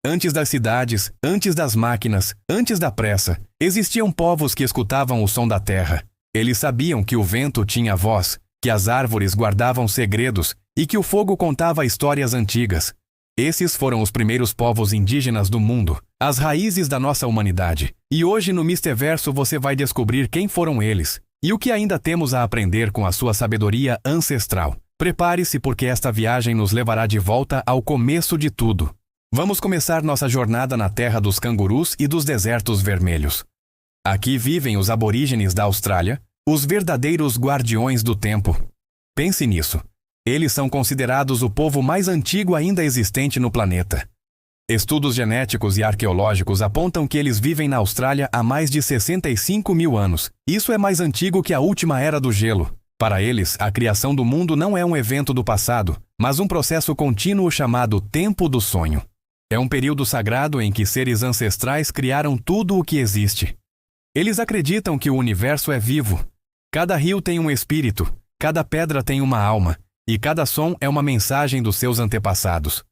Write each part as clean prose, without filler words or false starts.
Antes das cidades, antes das máquinas, antes da pressa, existiam povos que escutavam o som da terra. Eles sabiam que o vento tinha voz, que as árvores guardavam segredos e que o fogo contava histórias antigas. Esses foram os primeiros povos indígenas do mundo, as raízes da nossa humanidade. E hoje no Misterverso você vai descobrir quem foram eles e o que ainda temos a aprender com a sua sabedoria ancestral. Prepare-se porque esta viagem nos levará de volta ao começo de tudo. Vamos começar nossa jornada na terra dos cangurus e dos desertos vermelhos. Aqui vivem os aborígenes da Austrália, os verdadeiros guardiões do tempo. Pense nisso. Eles são considerados o povo mais antigo ainda existente no planeta. Estudos genéticos e arqueológicos apontam que eles vivem na Austrália há mais de 65 mil anos. Isso é mais antigo que a última era do gelo. Para eles, a criação do mundo não é um evento do passado, mas um processo contínuo chamado Tempo do Sonho. É um período sagrado em que seres ancestrais criaram tudo o que existe. Eles acreditam que o universo é vivo. Cada rio tem um espírito, cada pedra tem uma alma, e cada som é uma mensagem dos seus antepassados.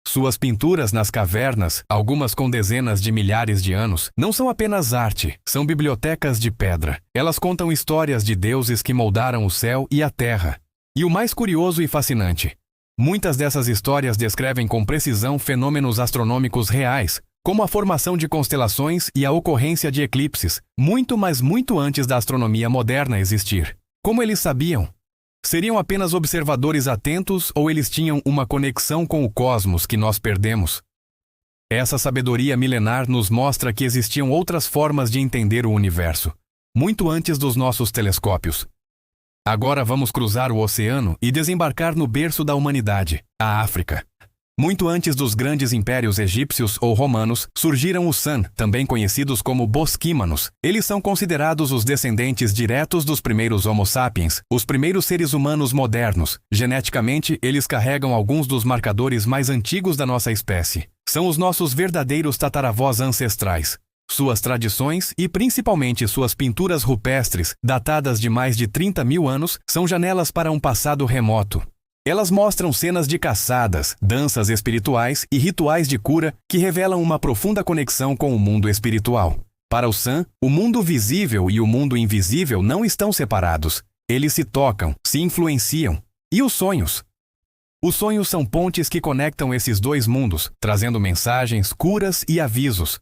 Suas pinturas nas cavernas, algumas com dezenas de milhares de anos, não são apenas arte, são bibliotecas de pedra. Elas contam histórias de deuses que moldaram o céu e a terra. E o mais curioso e fascinante, muitas dessas histórias descrevem com precisão fenômenos astronômicos reais, como a formação de constelações e a ocorrência de eclipses, muito antes da astronomia moderna existir. Como eles sabiam? Seriam apenas observadores atentos ou eles tinham uma conexão com o cosmos que nós perdemos? Essa sabedoria milenar nos mostra que existiam outras formas de entender o universo, muito antes dos nossos telescópios. Agora vamos cruzar o oceano e desembarcar no berço da humanidade, a África. Muito antes dos grandes impérios egípcios ou romanos, surgiram os San, também conhecidos como bosquímanos. Eles são considerados os descendentes diretos dos primeiros Homo sapiens, os primeiros seres humanos modernos. Geneticamente, eles carregam alguns dos marcadores mais antigos da nossa espécie. São os nossos verdadeiros tataravós ancestrais. Suas tradições e principalmente suas pinturas rupestres, datadas de mais de 30 mil anos, são janelas para um passado remoto. Elas mostram cenas de caçadas, danças espirituais e rituais de cura que revelam uma profunda conexão com o mundo espiritual. Para o San, o mundo visível e o mundo invisível não estão separados. Eles se tocam, se influenciam. E os sonhos? Os sonhos são pontes que conectam esses dois mundos, trazendo mensagens, curas e avisos.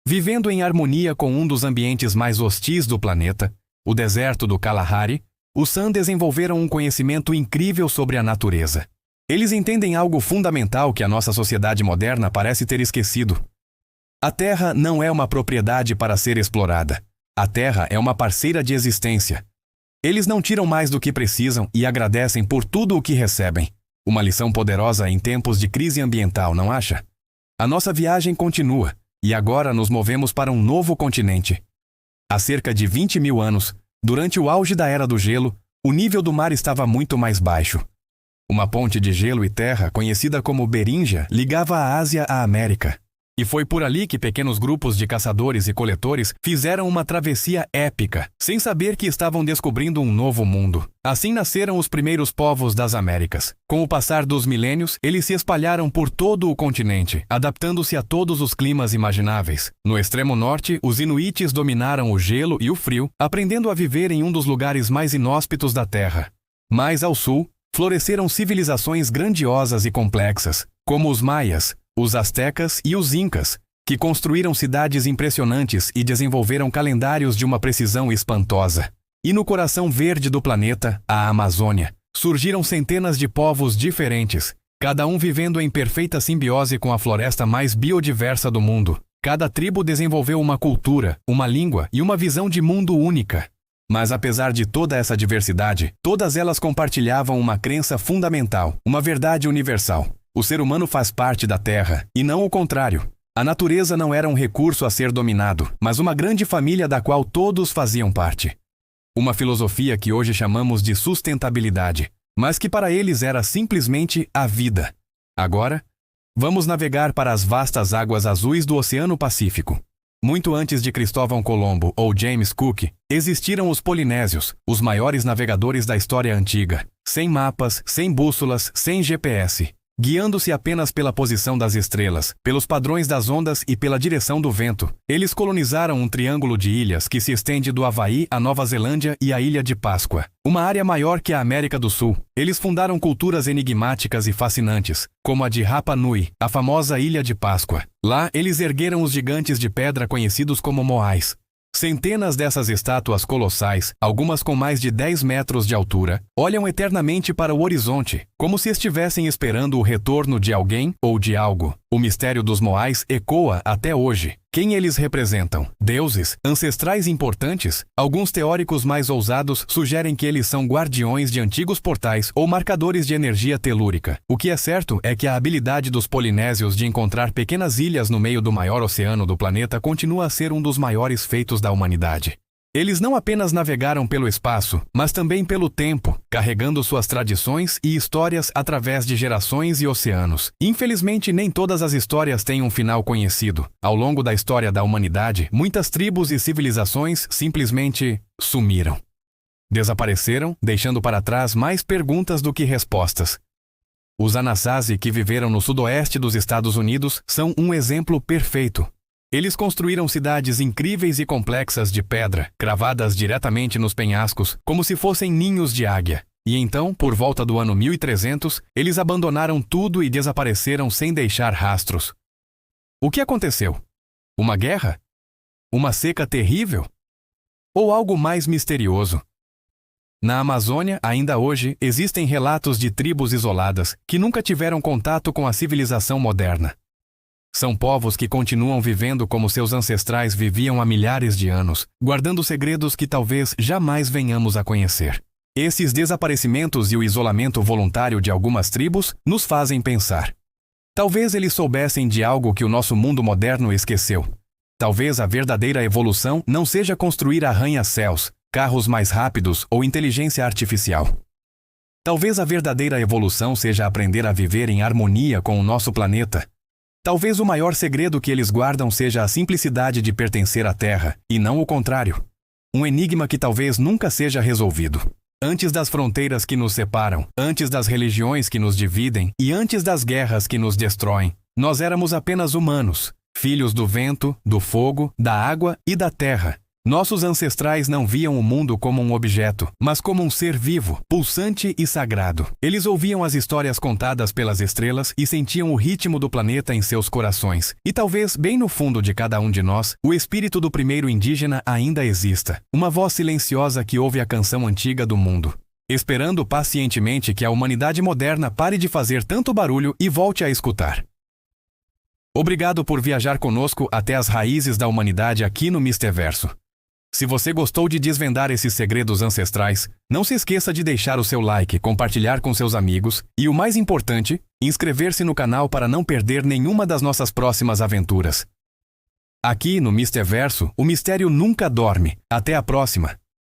Vivendo em harmonia com um dos ambientes mais hostis do planeta, o deserto do Kalahari, os San desenvolveram um conhecimento incrível sobre a natureza. Eles entendem algo fundamental que a nossa sociedade moderna parece ter esquecido. A Terra não é uma propriedade para ser explorada. A Terra é uma parceira de existência. Eles não tiram mais do que precisam e agradecem por tudo o que recebem. Uma lição poderosa em tempos de crise ambiental, não acha? A nossa viagem continua, e agora nos movemos para um novo continente. Há cerca de 20 mil anos, durante o auge da Era do Gelo, o nível do mar estava muito mais baixo. Uma ponte de gelo e terra, conhecida como Beringia, ligava a Ásia à América. E foi por ali que pequenos grupos de caçadores e coletores fizeram uma travessia épica, sem saber que estavam descobrindo um novo mundo. Assim nasceram os primeiros povos das Américas. Com o passar dos milênios, eles se espalharam por todo o continente, adaptando-se a todos os climas imagináveis. No extremo norte, os inuites dominaram o gelo e o frio, aprendendo a viver em um dos lugares mais inóspitos da Terra. Mais ao sul, floresceram civilizações grandiosas e complexas, como os maias, os astecas e os incas, que construíram cidades impressionantes e desenvolveram calendários de uma precisão espantosa. E no coração verde do planeta, a Amazônia, surgiram centenas de povos diferentes, cada um vivendo em perfeita simbiose com a floresta mais biodiversa do mundo. Cada tribo desenvolveu uma cultura, uma língua e uma visão de mundo única. Mas apesar de toda essa diversidade, todas elas compartilhavam uma crença fundamental, uma verdade universal. O ser humano faz parte da Terra, e não o contrário. A natureza não era um recurso a ser dominado, mas uma grande família da qual todos faziam parte. Uma filosofia que hoje chamamos de sustentabilidade, mas que para eles era simplesmente a vida. Agora, vamos navegar para as vastas águas azuis do Oceano Pacífico. Muito antes de Cristóvão Colombo ou James Cook, existiram os polinésios, os maiores navegadores da história antiga. Sem mapas, sem bússolas, sem GPS. Guiando-se apenas pela posição das estrelas, pelos padrões das ondas e pela direção do vento, eles colonizaram um triângulo de ilhas que se estende do Havaí à Nova Zelândia e à Ilha de Páscoa, uma área maior que a América do Sul. Eles fundaram culturas enigmáticas e fascinantes, como a de Rapa Nui, a famosa Ilha de Páscoa. Lá, eles ergueram os gigantes de pedra conhecidos como Moais. Centenas dessas estátuas colossais, algumas com mais de 10 metros de altura, olham eternamente para o horizonte, como se estivessem esperando o retorno de alguém ou de algo. O mistério dos Moais ecoa até hoje. Quem eles representam? Deuses? Ancestrais importantes? Alguns teóricos mais ousados sugerem que eles são guardiões de antigos portais ou marcadores de energia telúrica. O que é certo é que a habilidade dos polinésios de encontrar pequenas ilhas no meio do maior oceano do planeta continua a ser um dos maiores feitos da humanidade. Eles não apenas navegaram pelo espaço, mas também pelo tempo, carregando suas tradições e histórias através de gerações e oceanos. Infelizmente, nem todas as histórias têm um final conhecido. Ao longo da história da humanidade, muitas tribos e civilizações simplesmente sumiram. Desapareceram, deixando para trás mais perguntas do que respostas. Os Anasazi, que viveram no sudoeste dos Estados Unidos, são um exemplo perfeito. Eles construíram cidades incríveis e complexas de pedra, cravadas diretamente nos penhascos, como se fossem ninhos de águia. E então, por volta do ano 1300, eles abandonaram tudo e desapareceram sem deixar rastros. O que aconteceu? Uma guerra? Uma seca terrível? Ou algo mais misterioso? Na Amazônia, ainda hoje, existem relatos de tribos isoladas que nunca tiveram contato com a civilização moderna. São povos que continuam vivendo como seus ancestrais viviam há milhares de anos, guardando segredos que talvez jamais venhamos a conhecer. Esses desaparecimentos e o isolamento voluntário de algumas tribos nos fazem pensar. Talvez eles soubessem de algo que o nosso mundo moderno esqueceu. Talvez a verdadeira evolução não seja construir arranha-céus, carros mais rápidos ou inteligência artificial. Talvez a verdadeira evolução seja aprender a viver em harmonia com o nosso planeta. Talvez o maior segredo que eles guardam seja a simplicidade de pertencer à Terra, e não o contrário. Um enigma que talvez nunca seja resolvido. Antes das fronteiras que nos separam, antes das religiões que nos dividem e antes das guerras que nos destroem, nós éramos apenas humanos, filhos do vento, do fogo, da água e da terra. Nossos ancestrais não viam o mundo como um objeto, mas como um ser vivo, pulsante e sagrado. Eles ouviam as histórias contadas pelas estrelas e sentiam o ritmo do planeta em seus corações. E talvez, bem no fundo de cada um de nós, o espírito do primeiro indígena ainda exista. Uma voz silenciosa que ouve a canção antiga do mundo, esperando pacientemente que a humanidade moderna pare de fazer tanto barulho e volte a escutar. Obrigado por viajar conosco até as raízes da humanidade aqui no Misterverso. Se você gostou de desvendar esses segredos ancestrais, não se esqueça de deixar o seu like, compartilhar com seus amigos e, o mais importante, inscrever-se no canal para não perder nenhuma das nossas próximas aventuras. Aqui no Misterverso, o mistério nunca dorme. Até a próxima!